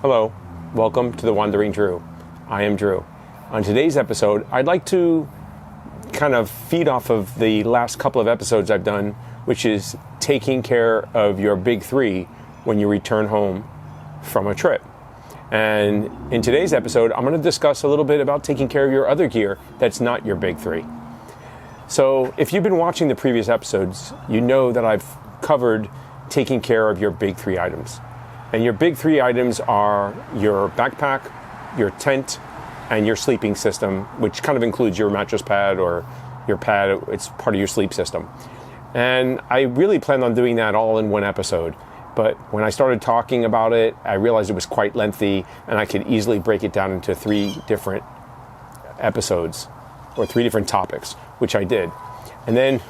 Hello, welcome to The Wandering Drew. I am Drew. On today's episode, I'd like to kind of feed off of the last couple of episodes I've done, which is taking care of your big three when you return home from a trip. And in today's episode, I'm going to discuss a little bit about taking care of your other gear that's not your big three. So if you've been watching the previous episodes, you know that I've covered taking care of your big three items. And your big three items are your backpack, your tent, and your sleeping system, which kind of includes your mattress pad or your pad. It's part of your sleep system. And I really planned on doing that all in one episode. But when I started talking about it, I realized it was quite lengthy and I could easily break it down into 3 different episodes or 3 different topics, which I did. And then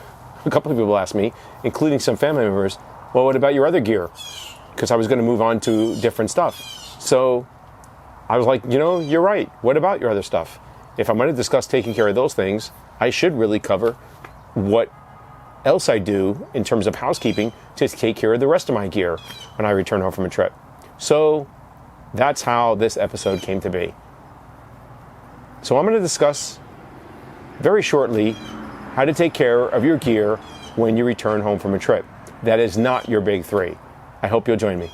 a couple of people asked me, including some family members, well, what about your other gear? Because I was going to move on to different stuff. So I was like, you're right. What about your other stuff? If I'm going to discuss taking care of those things, I should really cover what else I do in terms of housekeeping to take care of the rest of my gear when I return home from a trip. So that's how this episode came to be. So I'm going to discuss very shortly how to take care of your gear when you return home from a trip. That is not your big three. I hope you'll join me.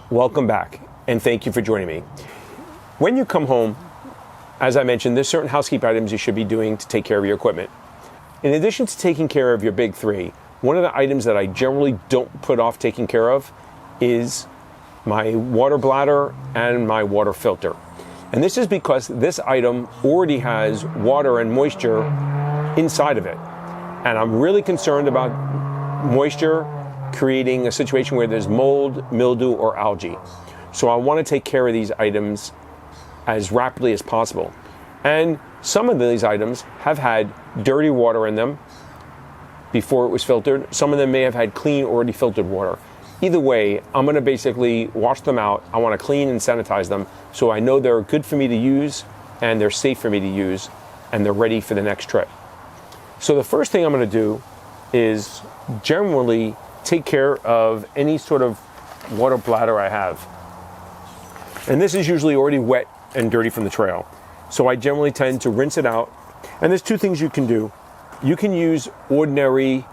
Welcome back, and thank you for joining me. When you come home, as I mentioned, there's certain housekeeping items you should be doing to take care of your equipment. In addition to taking care of your big three, one of the items that I generally don't put off taking care of is my water bladder and my water filter. And this is because this item already has water and moisture inside of it. And I'm really concerned about moisture creating a situation where there's mold, mildew, or algae. So I want to take care of these items as rapidly as possible. And some of these items have had dirty water in them before it was filtered. Some of them may have had clean, already filtered water. Either way, I'm going to basically wash them out. I want to clean and sanitize them so I know they're good for me to use and they're safe for me to use and they're ready for the next trip. So the first thing I'm going to do is generally take care of any sort of water bladder I have. And this is usually already wet and dirty from the trail. So I generally tend to rinse it out. And there's 2 things you can do. You can use ordinary,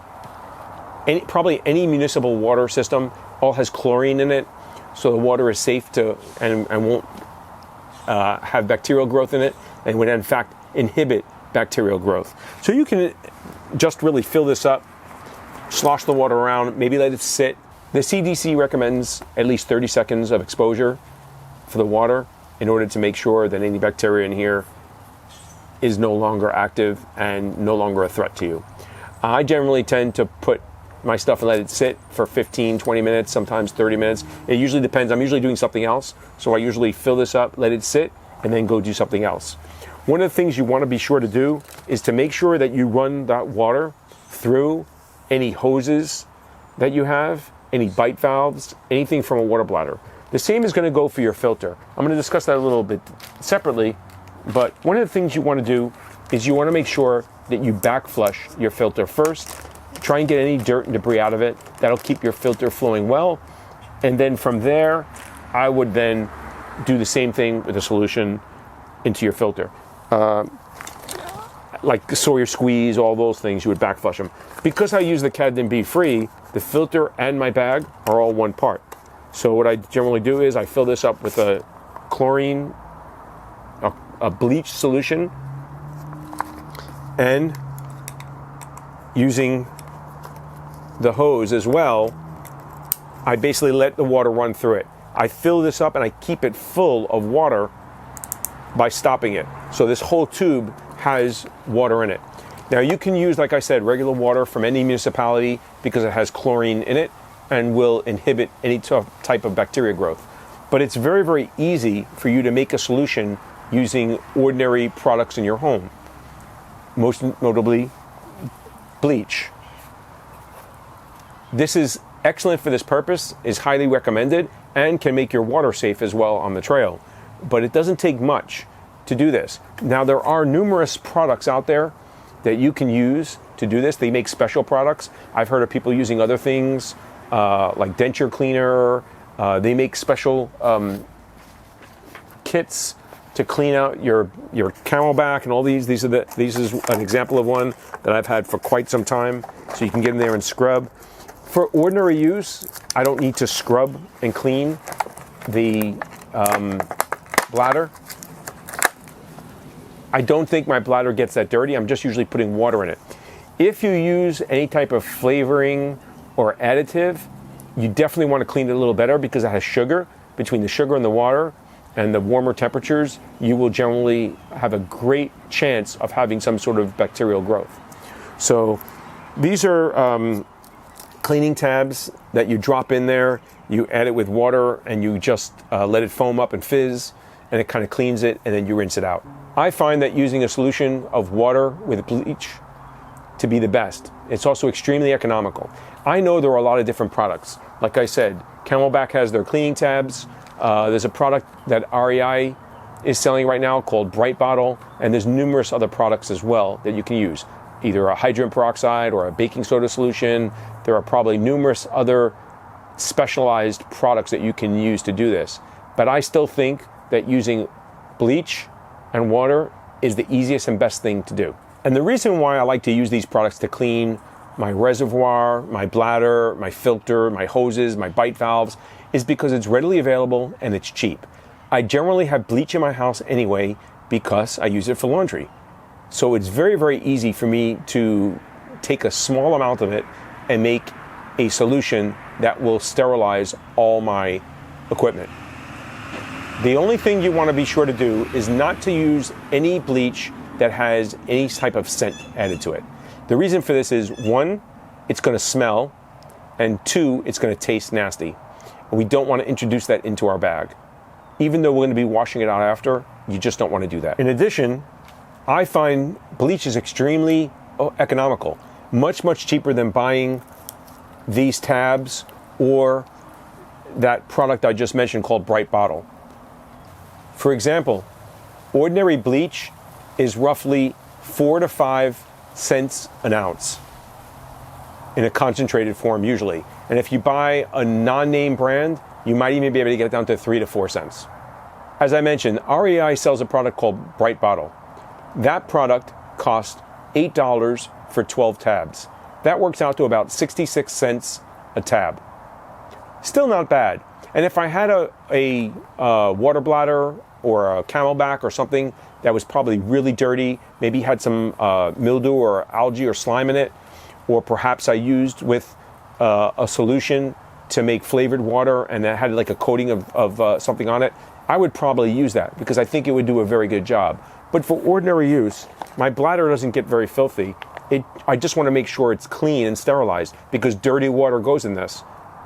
probably any municipal water system, all has chlorine in it. So the water is safe to and won't have bacterial growth in it and would in fact inhibit bacterial growth. So you can just really fill this up, slosh the water around, maybe let it sit. The CDC recommends at least 30 seconds of exposure for the water in order to make sure that any bacteria in here is no longer active and no longer a threat to you. I generally tend to put my stuff and let it sit for 15, 20 minutes, sometimes 30 minutes. It usually depends. I'm usually doing something else. So I usually fill this up, let it sit, and then go do something else. One of the things you want to be sure to do is to make sure that you run that water through any hoses that you have, any bite valves, anything from a water bladder. The same is going to go for your filter. I'm going to discuss that a little bit separately, but one of the things you want to do is you want to make sure that you back flush your filter first. Try and get any dirt and debris out of it. That'll keep your filter flowing well. And then from there, I would then do the same thing with a solution into your filter. Like Sawyer squeeze, all those things, you would back flush them. Because I use the Cadden Be Free, the filter and my bag are all one part. So what I generally do is I fill this up with a chlorine, a bleach solution, and using the hose as well, I basically let the water run through it. I fill this up and I keep it full of water by stopping it. So this whole tube has water in it. Now you can use, like I said, regular water from any municipality because it has chlorine in it. and will inhibit any type of bacteria growth. But it's very, very easy for you to make a solution using ordinary products in your home, most notably bleach. This is excellent for this purpose, is highly recommended, and can make your water safe as well on the trail. But it doesn't take much to do this. Now, there are numerous products out there that you can use to do this. They make special products. I've heard of people using other things like denture cleaner. They make special kits to clean out your Camelback and all these. This is an example of one that I've had for quite some time. So you can get in there and scrub. For ordinary use, I don't need to scrub and clean the bladder. I don't think my bladder gets that dirty. I'm just usually putting water in it. If you use any type of flavoring or additive, you definitely want to clean it a little better because it has sugar. Between the sugar and the water and the warmer temperatures, you will generally have a great chance of having some sort of bacterial growth. So these are cleaning tabs that you drop in there. You add it with water and you just let it foam up and fizz, and it kind of cleans it, and then you rinse it out. I find that using a solution of water with bleach to be the best. It's also extremely economical. I know there are a lot of different products. Like I said, Camelback has their cleaning tabs. There's a product that REI is selling right now called Bright Bottle, and there's numerous other products as well that you can use. Either a hydrogen peroxide or a baking soda solution. There are probably numerous other specialized products that you can use to do this. But I still think that using bleach and water is the easiest and best thing to do. And the reason why I like to use these products to clean my reservoir, my bladder, my filter, my hoses, my bite valves, is because it's readily available and it's cheap. I generally have bleach in my house anyway because I use it for laundry. So it's very, very easy for me to take a small amount of it and make a solution that will sterilize all my equipment. The only thing you want to be sure to do is not to use any bleach that has any type of scent added to it. The reason for this is, one, it's going to smell, and two, it's going to taste nasty. And we don't want to introduce that into our bag. Even though we're going to be washing it out after, you just don't want to do that. In addition, I find bleach is extremely economical, much, much cheaper than buying these tabs or that product I just mentioned called Bright Bottle. For example, ordinary bleach is roughly 4 to 5 cents an ounce in a concentrated form usually. And if you buy a non-name brand, you might even be able to get it down to 3 to 4 cents. As I mentioned, REI sells a product called Bright Bottle. That product costs $8 for 12 tabs. That works out to about 66 cents a tab. Still not bad. And if I had a water bladder or a Camelback or something that was probably really dirty, maybe had some mildew or algae or slime in it, or perhaps I used with a solution to make flavored water and that had like a coating of something on it, I would probably use that because I think it would do a very good job. But for ordinary use, my bladder doesn't get very filthy. I just want to make sure it's clean and sterilized because dirty water goes in this.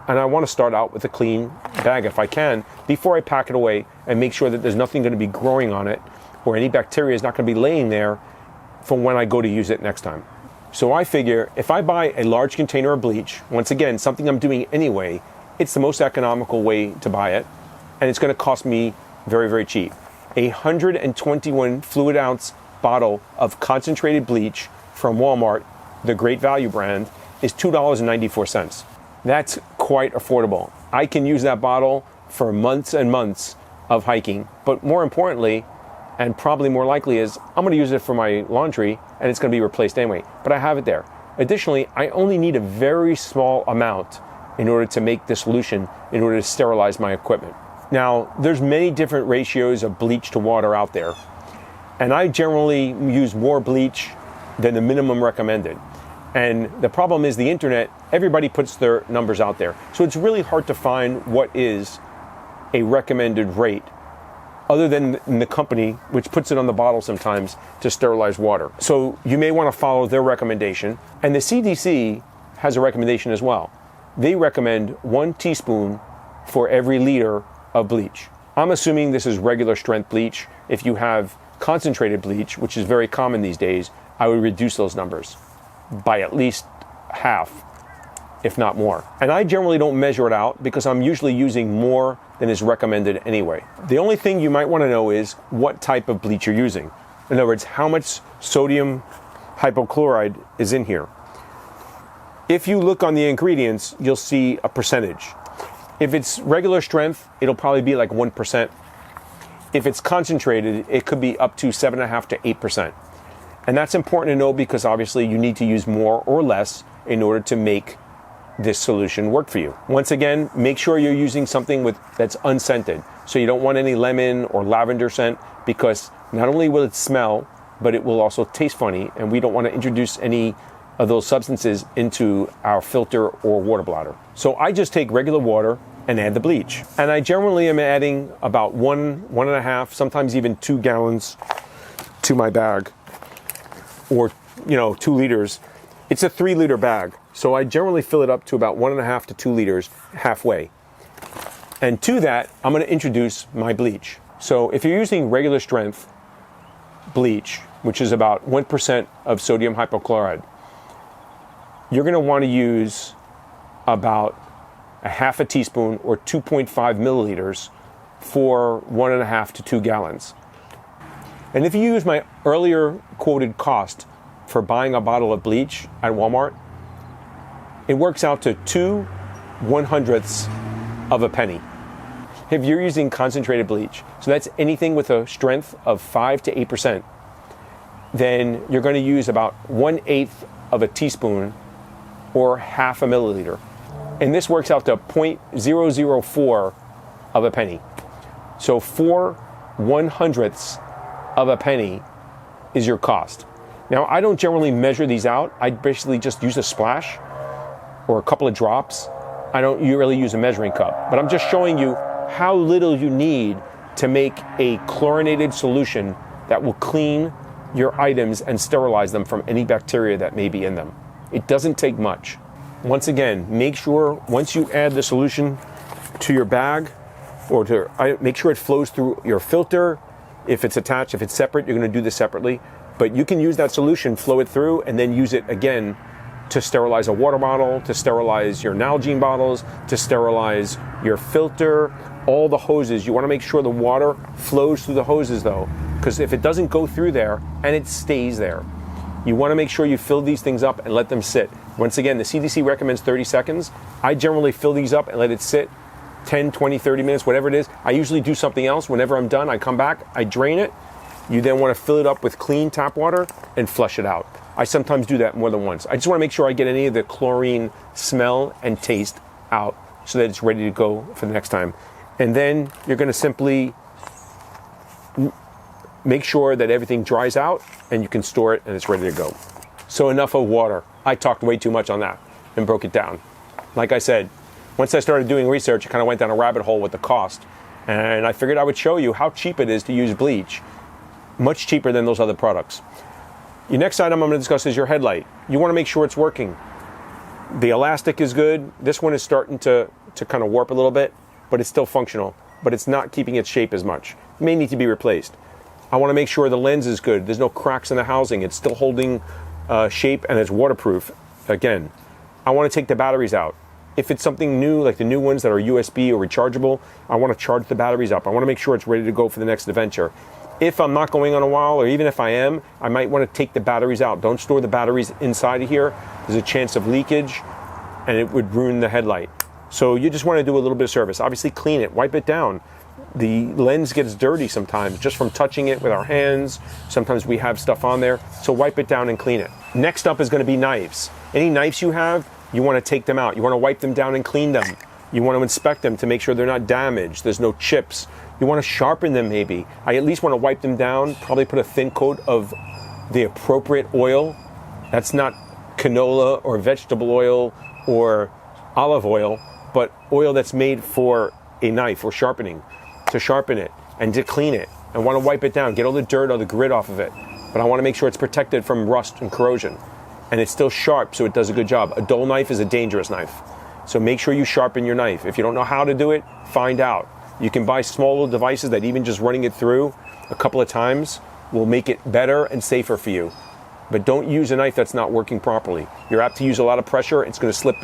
And I want to start out with a clean bag if I can before I pack it away and make sure that there's nothing going to be growing on it or any bacteria is not going to be laying there for when I go to use it next time. So I figure if I buy a large container of bleach, once again, something I'm doing anyway, it's the most economical way to buy it. And it's going to cost me very, very cheap. A 121 fluid ounce bottle of concentrated bleach from Walmart, the Great Value brand, is $2.94. That's quite affordable. I can use that bottle for months and months of hiking. But more importantly, and probably more likely is, I'm going to use it for my laundry and it's going to be replaced anyway. But I have it there. Additionally, I only need a very small amount in order to make the solution in order to sterilize my equipment. Now, there's many different ratios of bleach to water out there. And I generally use more bleach than the minimum recommended. And the problem is the internet, everybody puts their numbers out there. So it's really hard to find what is a recommended rate other than the company, which puts it on the bottle sometimes to sterilize water. So you may want to follow their recommendation. And the CDC has a recommendation as well. they recommend 1 teaspoon for every liter of bleach. I'm assuming this is regular strength bleach. If you have concentrated bleach, which is very common these days, I would reduce those numbers by at least half, if not more. And I generally don't measure it out because I'm usually using more than is recommended anyway. The only thing you might want to know is what type of bleach you're using. In other words, how much sodium hypochlorite is in here. If you look on the ingredients, you'll see a percentage. If it's regular strength, it'll probably be like 1%. If it's concentrated, it could be up to 7.5 to 8%. And that's important to know because obviously you need to use more or less in order to make this solution work for you. Once again, make sure you're using something that's unscented. So you don't want any lemon or lavender scent because not only will it smell, but it will also taste funny, and we don't want to introduce any of those substances into our filter or water bladder. So I just take regular water and add the bleach. And I generally am adding about 1.5, sometimes even 2 gallons to my bag, or 2 liters. It's a 3-liter bag. So I generally fill it up to about 1.5 to 2 liters halfway. And to that, I'm going to introduce my bleach. So if you're using regular strength bleach, which is about 1% of sodium hypochlorite, you're going to want to use about 1/2 teaspoon or 2.5 milliliters for 1.5 to 2 gallons. And if you use my earlier quoted cost for buying a bottle of bleach at Walmart, it works out to 2/100ths of a penny. If you're using concentrated bleach, so that's anything with a strength of 5 to 8%, then you're going to use about 1/8 of a teaspoon or 1/2 milliliter. And this works out to 0.004 of a penny. So 4/100ths of a penny is your cost. Now, I don't generally measure these out. I basically just use a splash or a couple of drops. I don't really use a measuring cup, but I'm just showing you how little you need to make a chlorinated solution that will clean your items and sterilize them from any bacteria that may be in them. It doesn't take much. Once again, make sure once you add the solution to your bag, or make sure it flows through your filter. If it's attached, if it's separate, you're going to do this separately. But you can use that solution, flow it through, and then use it again to sterilize a water bottle, to sterilize your Nalgene bottles, to sterilize your filter, all the hoses. You want to make sure the water flows through the hoses though, because if it doesn't go through there and it stays there, you want to make sure you fill these things up and let them sit. Once again, the CDC recommends 30 seconds. I generally fill these up and let it sit 10, 20, 30 minutes, whatever it is. I usually do something else. Whenever I'm done, I come back, I drain it. You then want to fill it up with clean tap water and flush it out. I sometimes do that more than once. I just want to make sure I get any of the chlorine smell and taste out so that it's ready to go for the next time. And then you're going to simply make sure that everything dries out and you can store it and it's ready to go. So enough of water. I talked way too much on that and broke it down. Like I said, once I started doing research, I kind of went down a rabbit hole with the cost. And I figured I would show you how cheap it is to use bleach. Much cheaper than those other products. Your next item I'm going to discuss is your headlight. You want to make sure it's working. The elastic is good. This one is starting to kind of warp a little bit, but it's still functional. But it's not keeping its shape as much. It may need to be replaced. I want to make sure the lens is good. There's no cracks in the housing. It's still holding shape and it's waterproof. Again, I want to take the batteries out. If it's something new, like the new ones that are USB or rechargeable, I want to charge the batteries up. I want to make sure it's ready to go for the next adventure. If I'm not going on a while, or even if I am, I might want to take the batteries out. Don't store the batteries inside of here. There's a chance of leakage and it would ruin the headlight. So you just want to do a little bit of service. Obviously clean it, wipe it down. The lens gets dirty sometimes just from touching it with our hands. Sometimes we have stuff on there, so wipe it down and clean it. Next up is going to be knives. Any knives you have, you want to take them out. You want to wipe them down and clean them. You want to inspect them to make sure they're not damaged. There's no chips. You want to sharpen them maybe. I at least want to wipe them down, probably put a thin coat of the appropriate oil. That's not canola or vegetable oil or olive oil, but oil that's made for a knife or sharpening, to sharpen it and to clean it. I want to wipe it down, get all the dirt or the grit off of it. But I want to make sure it's protected from rust and corrosion. And it's still sharp, so it does a good job. A dull knife is a dangerous knife. So make sure you sharpen your knife. If you don't know how to do it, find out. You can buy small little devices that even just running it through a couple of times will make it better and safer for you. But don't use a knife that's not working properly. You're apt to use a lot of pressure, it's going to slip,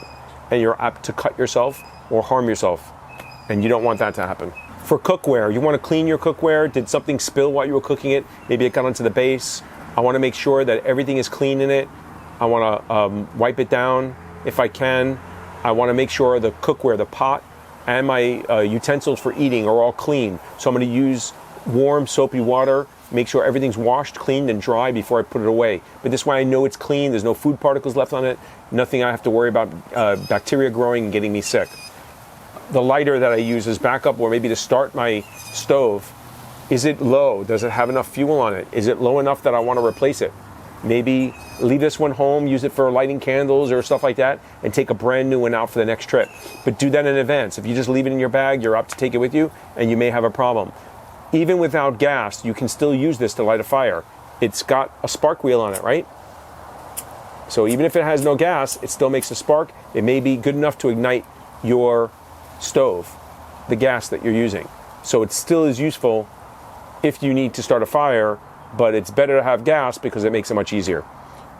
and you're apt to cut yourself or harm yourself. And you don't want that to happen. For cookware, you want to clean your cookware. Did something spill while you were cooking it? Maybe it got onto the base. I want to make sure that everything is clean in it. I want to wipe it down if I can. I want to make sure the cookware, the pot, and my utensils for eating are all clean. So I'm going to use warm soapy water, make sure everything's washed, cleaned, and dry before I put it away. But this way I know it's clean, there's no food particles left on it, nothing I have to worry about bacteria growing and getting me sick. The lighter that I use as backup, or maybe to start my stove, is it low? Does it have enough fuel on it? Is it low enough that I want to replace it? Maybe leave this one home, use it for lighting candles or stuff like that, and take a brand new one out for the next trip. But do that in advance. If you just leave it in your bag, you're apt to take it with you, and you may have a problem. Even without gas, you can still use this to light a fire. It's got a spark wheel on it, right? So even if it has no gas, it still makes a spark. It may be good enough to ignite your stove, the gas that you're using. So it still is useful if you need to start a fire, but it's better to have gas because it makes it much easier.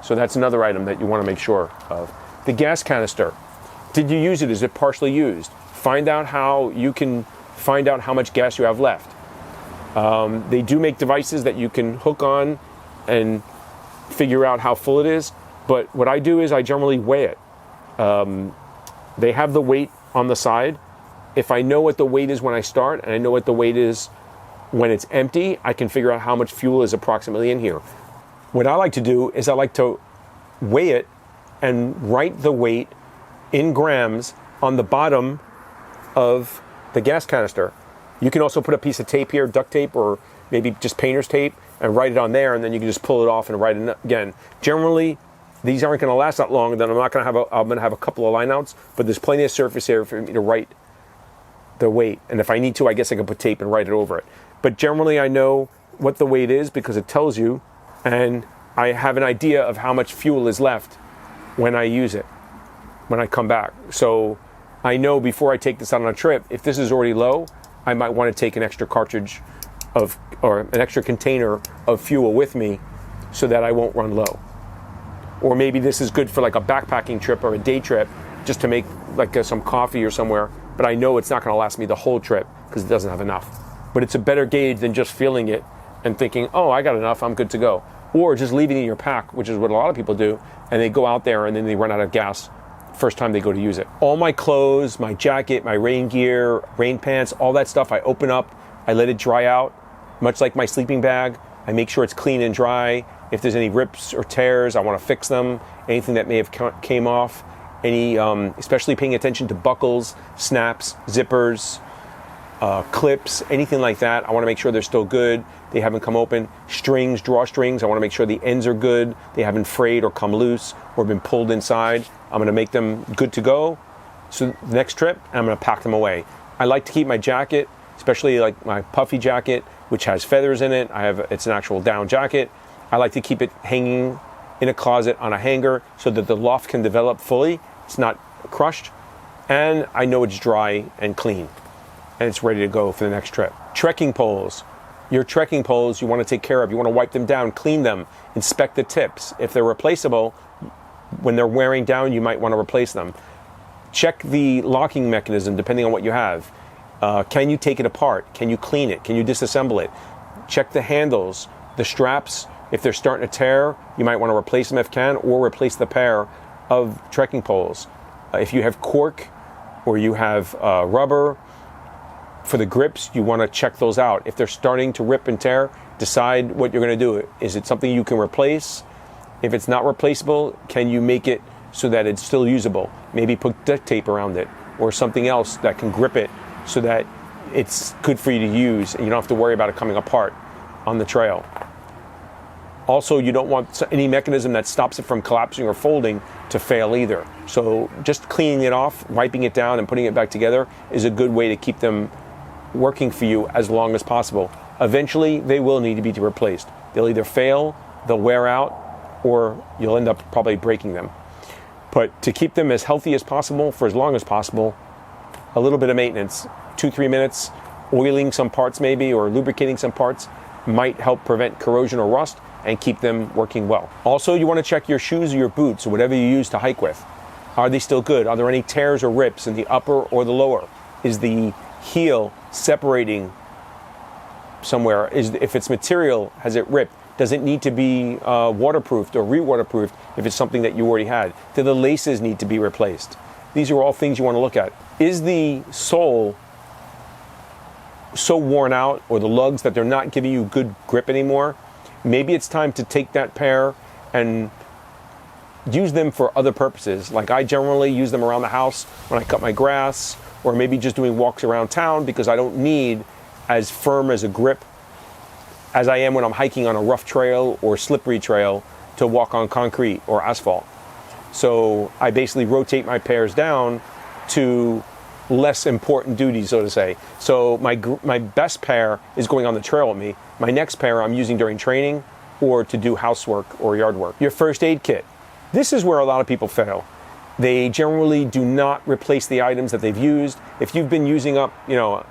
So that's another item that you want to make sure of. The gas canister. Did you use it? Is it partially used? Find out how you can find out how much gas you have left. They do make devices that you can hook on and figure out how full it is. But what I do is I generally weigh it. They have the weight on the side. If I know what the weight is when I start and I know what the weight is when it's empty, I can figure out how much fuel is approximately in here. What I like to do is I like to weigh it and write the weight in grams on the bottom of the gas canister. You can also put a piece of tape here, duct tape, or maybe just painter's tape, and write it on there, and then you can just pull it off and write it again. Generally, these aren't going to last that long. Then I'm going to have a couple of lineouts, but there's plenty of surface area for me to write the weight. And if I need to, I guess I can put tape and write it over it. But generally, I know what the weight is because it tells you, and I have an idea of how much fuel is left when I use it, when I come back. So I know before I take this out on a trip, if this is already low, I might want to take an extra cartridge or an extra container of fuel with me so that I won't run low. Or maybe this is good for like a backpacking trip or a day trip, just to make like some coffee or somewhere, but I know it's not going to last me the whole trip because it doesn't have enough. But it's a better gauge than just feeling it and thinking, oh, I got enough, I'm good to go. Or just leaving it in your pack, which is what a lot of people do, and they go out there and then they run out of gas first time they go to use it. All my clothes, my jacket, my rain gear, rain pants, all that stuff, I open up, I let it dry out, much like my sleeping bag. I make sure it's clean and dry. If there's any rips or tears, I want to fix them. Anything that may have came off, especially paying attention to buckles, snaps, zippers, clips, anything like that. I want to make sure they're still good. They haven't come open. Strings, drawstrings, I want to make sure the ends are good. They haven't frayed or come loose or been pulled inside. I'm going to make them good to go. So the next trip, I'm going to pack them away. I like to keep my jacket, especially like my puffy jacket, which has feathers in it. It's an actual down jacket. I like to keep it hanging in a closet on a hanger so that the loft can develop fully. It's not crushed. And I know it's dry and clean. And it's ready to go for the next trip. Trekking poles. Your trekking poles you want to take care of. You want to wipe them down, clean them, inspect the tips. If they're replaceable, when they're wearing down, you might want to replace them. Check the locking mechanism depending on what you have. Can you take it apart? Can you clean it? Can you disassemble it? Check the handles, the straps. If they're starting to tear, you might want to replace them if you can, or replace the pair of trekking poles. If you have cork or you have rubber, for the grips, you want to check those out. If they're starting to rip and tear, decide what you're going to do. Is it something you can replace? If it's not replaceable, can you make it so that it's still usable? Maybe put duct tape around it or something else that can grip it so that it's good for you to use and you don't have to worry about it coming apart on the trail. Also, you don't want any mechanism that stops it from collapsing or folding to fail either. So just cleaning it off, wiping it down, and putting it back together is a good way to keep them working for you as long as possible. Eventually, they will need to be replaced. They'll either fail, they'll wear out, or you'll end up probably breaking them. But to keep them as healthy as possible for as long as possible, a little bit of maintenance, 2-3 minutes, oiling some parts maybe, or lubricating some parts might help prevent corrosion or rust and keep them working well. Also, you want to check your shoes or your boots or whatever you use to hike with. Are they still good? Are there any tears or rips in the upper or the lower? Is the heel separating somewhere? If it's material, has it ripped? Does it need to be waterproofed or re-waterproofed if it's something that you already had? Do the laces need to be replaced? These are all things you want to look at. Is the sole so worn out, or the lugs, that they're not giving you good grip anymore? Maybe it's time to take that pair and use them for other purposes. Like I generally use them around the house when I cut my grass, or maybe just doing walks around town, because I don't need as firm as a grip as I am when I'm hiking on a rough trail or slippery trail to walk on concrete or asphalt. So I basically rotate my pairs down to less important duties, so to say. So my best pair is going on the trail with me. My next pair I'm using during training or to do housework or yard work. Your first aid kit. This is where a lot of people fail. They generally do not replace the items that they've used. If you've been using up,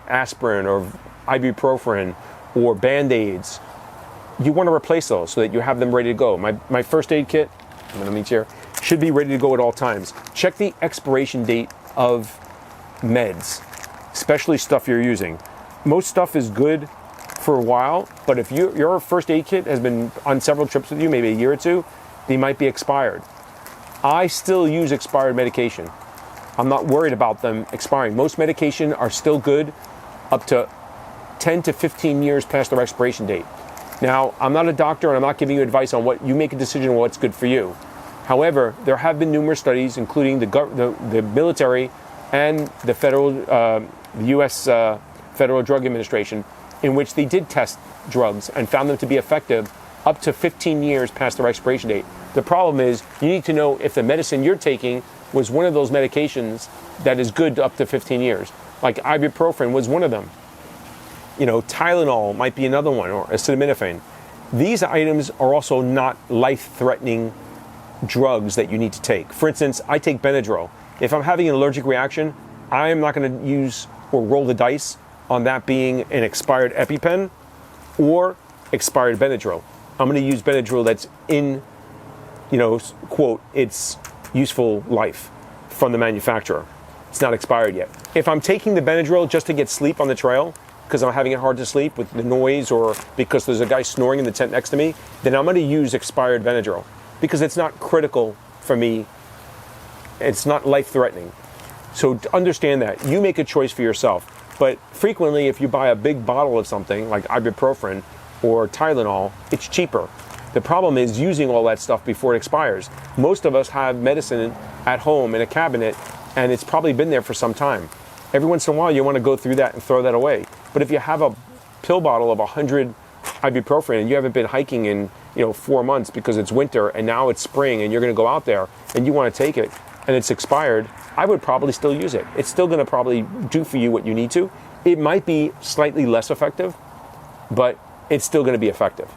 aspirin or ibuprofen or Band-Aids, you want to replace those so that you have them ready to go. My first aid kit, I'm going to meet here, should be ready to go at all times. Check the expiration date of meds, especially stuff you're using. Most stuff is good for a while, but if your first aid kit has been on several trips with you, maybe a year or two, they might be expired. I still use expired medication. I'm not worried about them expiring. Most medication are still good up to 10 to 15 years past their expiration date. Now, I'm not a doctor and I'm not giving you advice on what you make a decision on what's good for you. However, there have been numerous studies, including the military and the U.S. Federal Drug Administration, in which they did test drugs and found them to be effective up to 15 years past their expiration date. The problem is you need to know if the medicine you're taking was one of those medications that is good up to 15 years. Like ibuprofen was one of them. Tylenol might be another one, or acetaminophen. These items are also not life-threatening drugs that you need to take. For instance, I take Benadryl. If I'm having an allergic reaction, I am not going to use or roll the dice on that being an expired EpiPen or expired Benadryl. I'm going to use Benadryl that's in, quote, its useful life from the manufacturer. It's not expired yet. If I'm taking the Benadryl just to get sleep on the trail, because I'm having it hard to sleep with the noise or because there's a guy snoring in the tent next to me, then I'm going to use expired Benadryl because it's not critical for me. It's not life-threatening. So to understand that. You make a choice for yourself. But frequently, if you buy a big bottle of something like ibuprofen or Tylenol, it's cheaper. The problem is using all that stuff before it expires. Most of us have medicine at home in a cabinet, and it's probably been there for some time. Every once in a while, you want to go through that and throw that away. But if you have a pill bottle of 100 ibuprofen and you haven't been hiking in 4 months because it's winter and now it's spring and you're going to go out there and you want to take it and it's expired, I would probably still use it. It's still going to probably do for you what you need to. It might be slightly less effective, but it's still going to be effective.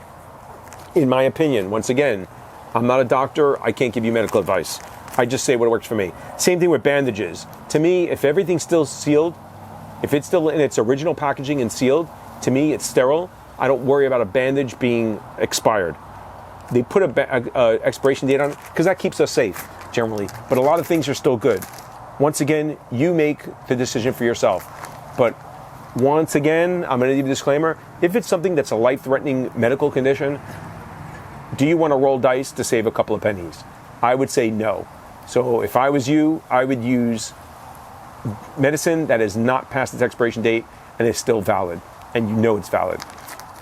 In my opinion, once again, I'm not a doctor. I can't give you medical advice. I just say what works for me. Same thing with bandages. To me, if everything's still sealed, if it's still in its original packaging and sealed, to me it's sterile. I don't worry about a bandage being expired. They put a expiration date on it because that keeps us safe generally. But a lot of things are still good. Once again, you make the decision for yourself. But once again, I'm going to give you a disclaimer. If it's something that's a life-threatening medical condition, do you want to roll dice to save a couple of pennies? I would say no. So if I was you, I would use medicine that is not past its expiration date and is still valid, and you know it's valid.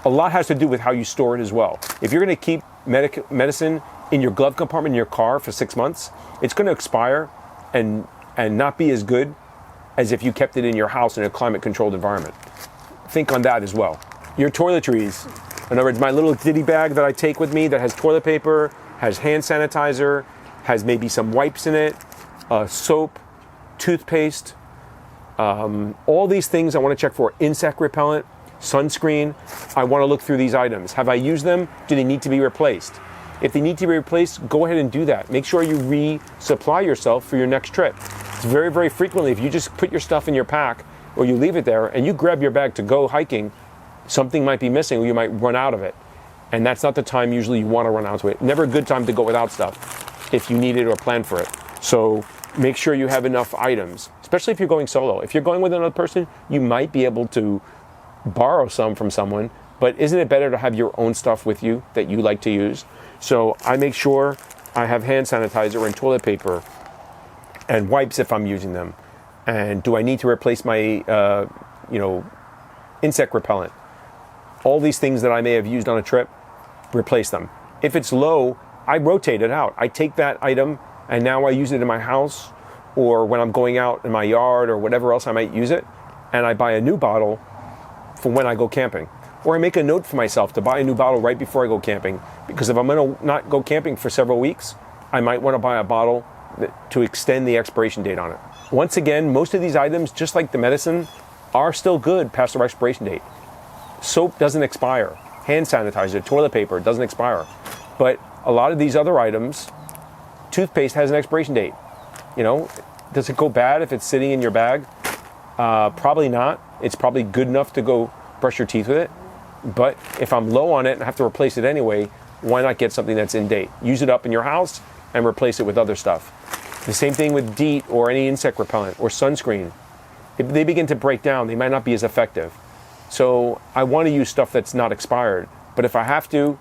A lot has to do with how you store it as well. If you're going to keep medicine in your glove compartment in your car for 6 months, it's going to expire and not be as good as if you kept it in your house in a climate-controlled environment. Think on that as well. Your toiletries. In other words, my little ditty bag that I take with me that has toilet paper, has hand sanitizer, has maybe some wipes in it, soap, toothpaste, all these things I want to check for. Insect repellent, sunscreen. I want to look through these items. Have I used them? Do they need to be replaced? If they need to be replaced, go ahead and do that. Make sure you resupply yourself for your next trip. It's very, very frequently, if you just put your stuff in your pack or you leave it there and you grab your bag to go hiking, something might be missing or you might run out of it. And that's not the time usually you want to run out of it. Never a good time to go without stuff if you need it or plan for it. So make sure you have enough items, especially if you're going solo. If you're going with another person, you might be able to borrow some from someone, but isn't it better to have your own stuff with you that you like to use? So I make sure I have hand sanitizer and toilet paper and wipes if I'm using them. And do I need to replace my, insect repellent? All these things that I may have used on a trip, replace them. If it's low, I rotate it out. I take that item and now I use it in my house or when I'm going out in my yard or whatever else I might use it, and I buy a new bottle for when I go camping. Or I make a note for myself to buy a new bottle right before I go camping, because if I'm going to not go camping for several weeks, I might want to buy a bottle to extend the expiration date on it. Once again, most of these items, just like the medicine, are still good past their expiration date. Soap doesn't expire. Hand sanitizer, toilet paper doesn't expire. But a lot of these other items, toothpaste has an expiration date. Does it go bad if it's sitting in your bag? Probably not. It's probably good enough to go brush your teeth with it. But if I'm low on it and I have to replace it anyway, why not get something that's in date? Use it up in your house and replace it with other stuff. The same thing with DEET or any insect repellent or sunscreen. If they begin to break down, they might not be as effective. So I want to use stuff that's not expired. But if I have to,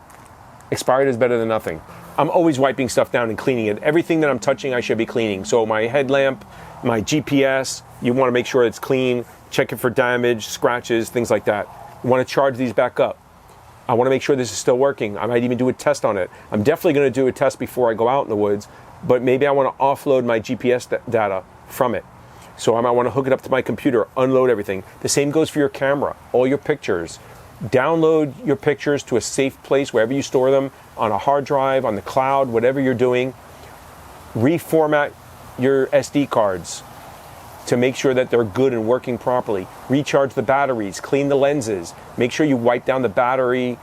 expired is better than nothing. I'm always wiping stuff down and cleaning it. Everything that I'm touching, I should be cleaning. So my headlamp, my GPS, you want to make sure it's clean. Check it for damage, scratches, things like that. You want to charge these back up. I want to make sure this is still working. I might even do a test on it. I'm definitely going to do a test before I go out in the woods, but maybe I want to offload my GPS data from it. So I might want to hook it up to my computer, unload everything. The same goes for your camera, all your pictures. Download your pictures to a safe place, wherever you store them, on a hard drive, on the cloud, whatever you're doing. Reformat your SD cards to make sure that they're good and working properly. Recharge the batteries, clean the lenses, make sure you wipe down the battery,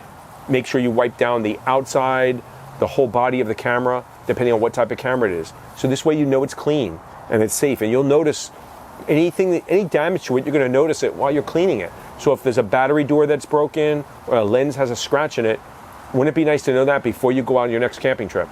make sure you wipe down the outside, the whole body of the camera, depending on what type of camera it is. So this way you know it's clean and it's safe, and you'll notice any damage to it, you're gonna notice it while you're cleaning it. So if there's a battery door that's broken or a lens has a scratch in it, wouldn't it be nice to know that before you go out on your next camping trip?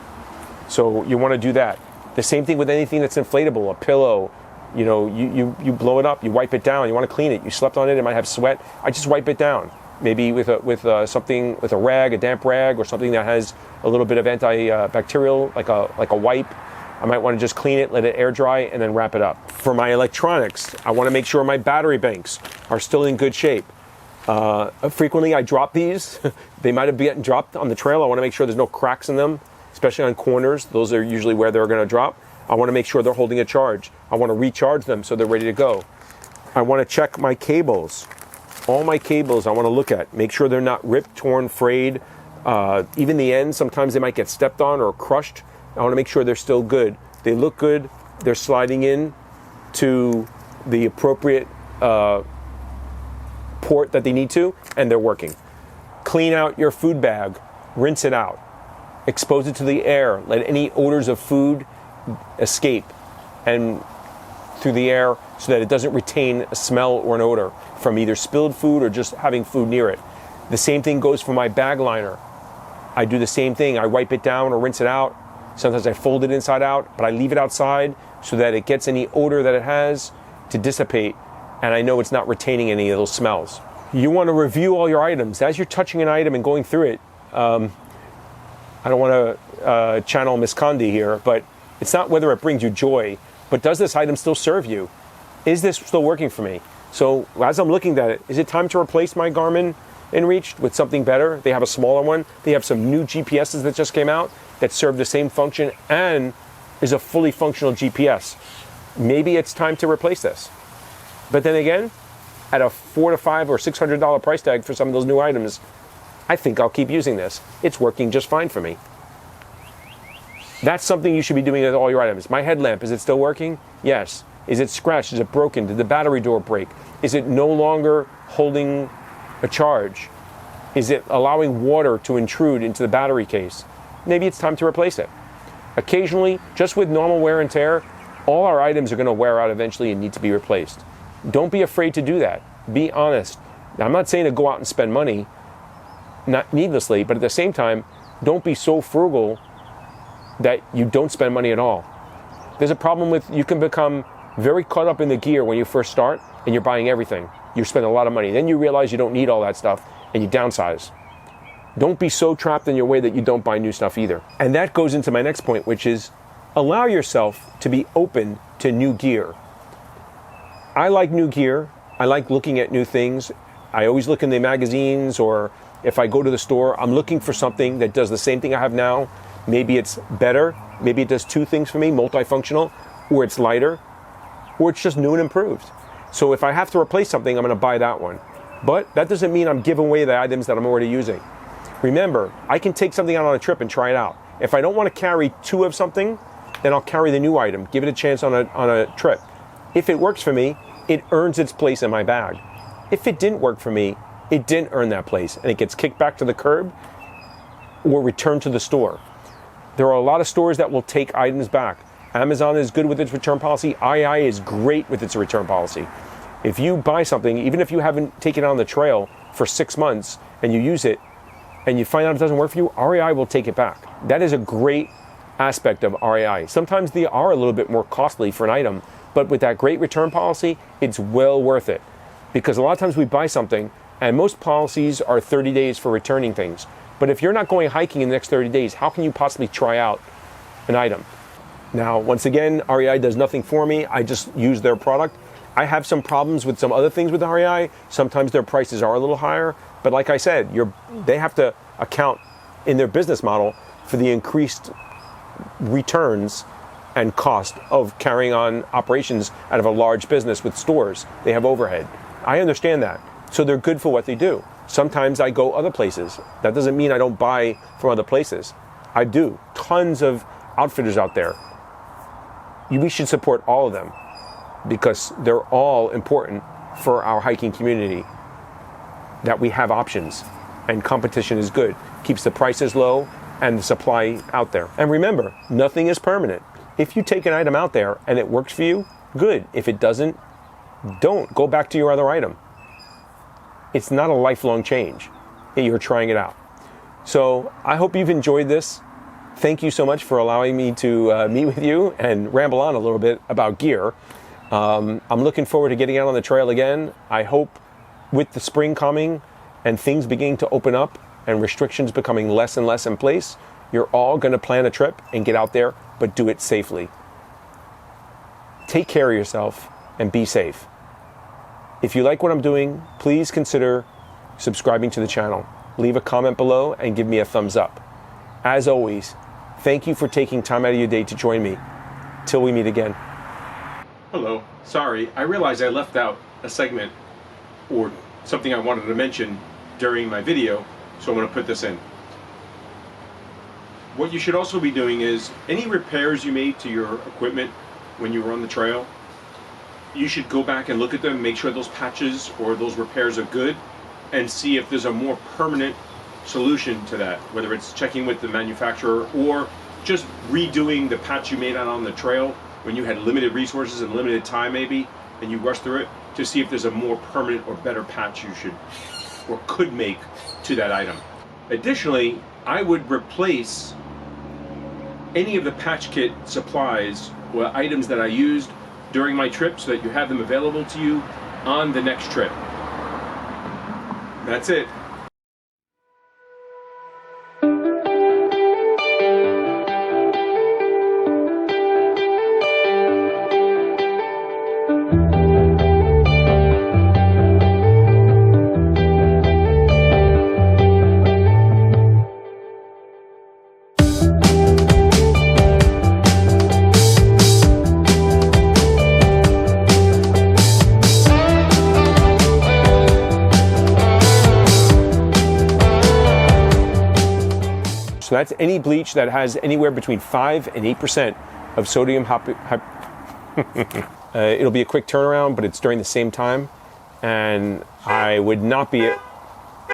So you wanna do that. The same thing with anything that's inflatable, a pillow, you blow it up, you wipe it down, you want to clean it. You slept on it, it might have sweat. I just wipe it down, maybe with a rag, a damp rag, or something that has a little bit of antibacterial, like a wipe. I might want to just clean it, let it air dry, and then wrap it up. For my electronics, I want to make sure my battery banks are still in good shape. Frequently, I drop these. They might have been dropped on the trail. I want to make sure there's no cracks in them, especially on corners. Those are usually where they're going to drop. I want to make sure they're holding a charge. I want to recharge them so they're ready to go. I want to check my cables. All my cables I want to look at. Make sure they're not ripped, torn, frayed. Even the ends, sometimes they might get stepped on or crushed. I want to make sure they're still good. They look good. They're sliding in to the appropriate port that they need to, and they're working. Clean out your food bag. Rinse it out. Expose it to the air. Let any odors of food escape and through the air so that it doesn't retain a smell or an odor from either spilled food or just having food near it. The same thing goes for my bag liner. I do the same thing. I wipe it down or rinse it out. Sometimes I fold it inside out, but I leave it outside so that it gets any odor that it has to dissipate, and I know it's not retaining any of those smells. You want to review all your items. As you're touching an item and going through it, I don't want to channel Miss Condi here, but it's not whether it brings you joy, but does this item still serve you? Is this still working for me? So as I'm looking at it, is it time to replace my Garmin InReach with something better? They have a smaller one. They have some new GPSs that just came out that serve the same function and is a fully functional GPS. Maybe it's time to replace this. But then again, at a $400 to $500 or $600 price tag for some of those new items, I think I'll keep using this. It's working just fine for me. That's something you should be doing with all your items. My headlamp, is it still working? Yes. Is it scratched? Is it broken? Did the battery door break? Is it no longer holding a charge? Is it allowing water to intrude into the battery case? maybe it's time to replace it. Occasionally, just with normal wear and tear, all our items are going to wear out eventually and need to be replaced. Don't be afraid to do that. Be honest. Now, I'm not saying to go out and spend money, not needlessly, but at the same time, don't be so frugal that you don't spend money at all. There's a problem with, you can become very caught up in the gear when you first start and you're buying everything. You spend a lot of money. Then you realize you don't need all that stuff and you downsize. Don't be so trapped in your way that you don't buy new stuff either. And that goes into my next point, which is allow yourself to be open to new gear. I like new gear. I like looking at new things. I always look in the magazines, or if I go to the store, I'm looking for something that does the same thing I have now. Maybe it's better. Maybe it does two things for me, multifunctional, or it's lighter, or it's just new and improved. So if I have to replace something, I'm going to buy that one. But that doesn't mean I'm giving away the items that I'm already using. Remember, I can take something out on a trip and try it out. If I don't want to carry two of something, then I'll carry the new item, give it a chance on a trip. If it works for me, it earns its place in my bag. If it didn't work for me, it didn't earn that place, and it gets kicked back to the curb or returned to the store. There are a lot of stores that will take items back. Amazon is good with its return policy. REI is great with its return policy. If you buy something, even if you haven't taken it on the trail for 6 months and you use it and you find out it doesn't work for you, REI will take it back. That is a great aspect of REI. Sometimes they are a little bit more costly for an item, but with that great return policy, it's well worth it. Because a lot of times we buy something and most policies are 30 days for returning things. But if you're not going hiking in the next 30 days, how can you possibly try out an item? Now, once again, REI does nothing for me. I just use their product. I have some problems with some other things with REI. Sometimes their prices are a little higher. But like I said, they have to account in their business model for the increased returns and cost of carrying on operations out of a large business with stores. They have overhead. I understand that. So they're good for what they do. Sometimes I go other places. That doesn't mean I don't buy from other places. I do. Tons of outfitters out there. We should support all of them because they're all important for our hiking community, that we have options and competition is good. Keeps the prices low and the supply out there. And remember, nothing is permanent. If you take an item out there and it works for you, good. If it doesn't, don't. Go back to your other item. It's not a lifelong change. You're trying it out. So I hope you've enjoyed this. Thank you so much for allowing me to meet with you and ramble on a little bit about gear. I'm looking forward to getting out on the trail again. I hope with the spring coming and things beginning to open up and restrictions becoming less and less in place, you're all going to plan a trip and get out there, but do it safely. Take care of yourself and be safe. If you like what I'm doing, please consider subscribing to the channel. Leave a comment below and give me a thumbs up. As always, thank you for taking time out of your day to join me. Till we meet again. Hello. Sorry, I realized I left out a segment or something I wanted to mention during my video, so I'm going to put this in. What you should also be doing is any repairs you made to your equipment when you were on the trail, you should go back and look at them, make sure those patches or those repairs are good, and see if there's a more permanent solution to that, whether it's checking with the manufacturer or just redoing the patch you made out on the trail when you had limited resources and limited time maybe, and you rushed through it, to see if there's a more permanent or better patch you should or could make to that item. Additionally, I would replace any of the patch kit supplies or items that I used during my trip so that you have them available to you on the next trip. That's it. So that's any bleach that has anywhere between 5 and 8% of sodium it'll be a quick turnaround, but it's during the same time. And I would not be